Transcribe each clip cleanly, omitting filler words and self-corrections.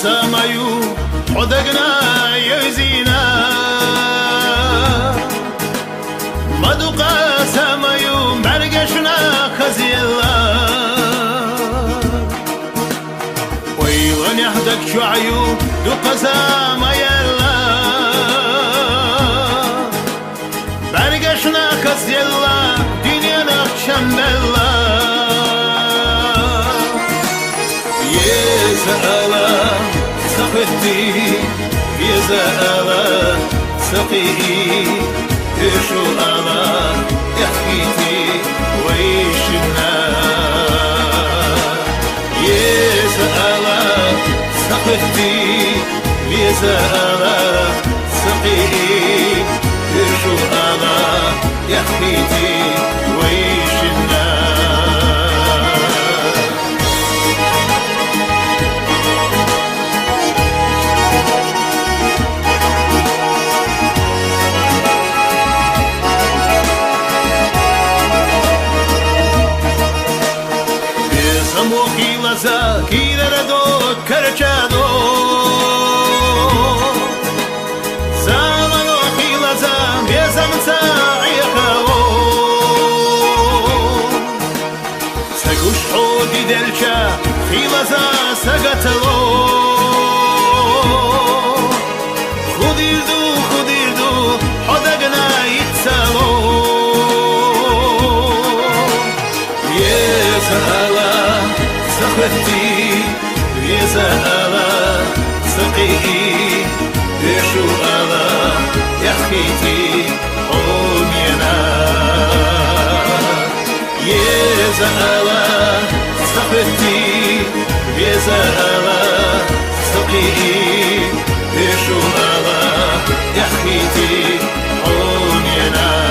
سامايو حدقنا يزينا مدوقا سامايو مرقشنا خزيلا ويلن يحدق شعيو دوقا سامايلا مرقشنا خزيلا دنيا نخشمبلا يزالا سقتي يزالا سقي يشو ألا يحكيتي ويشنا يزالا سقتي يزالا سقي يشو ألا يحكيتي ويشنا Kidere do kerçado Zamano khilaza bezam sa'iqo Segush hodi delcha khilaza sagatalo Khudirdu hodagna itsalo Yezala سقتي يزالا سقي يشو ألا يحكيتي عمينا يزالا سقتي يزالا سقي يشو ألا يحكيتي عمينا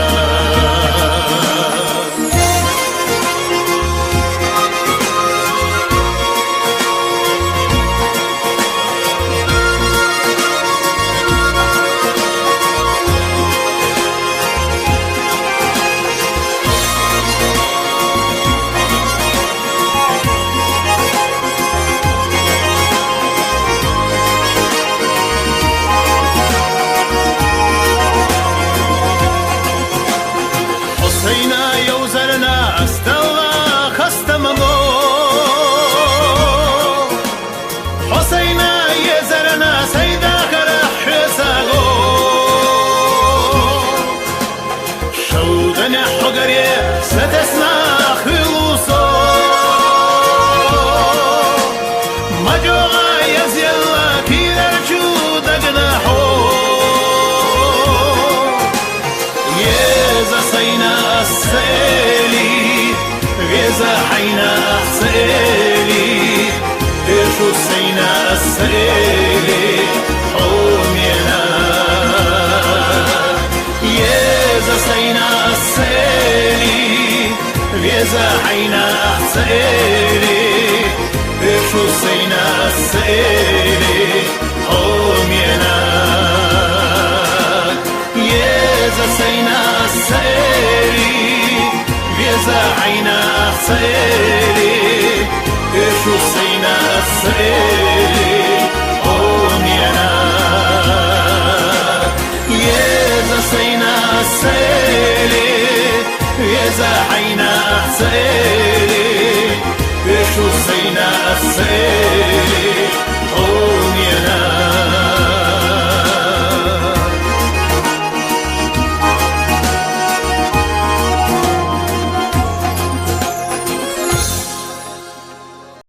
حينا سيلي إيشو سينا سيلي حومينا يزا سينا سيلي يزا حينا سيلي إيشو سينا سيلي حومينا يزا سينا سيلي يزا عينا سيلي إيشو سينا سيلي أومينا يزا سينا سيلي يزا عينا سيلي إيشو سينا سيلي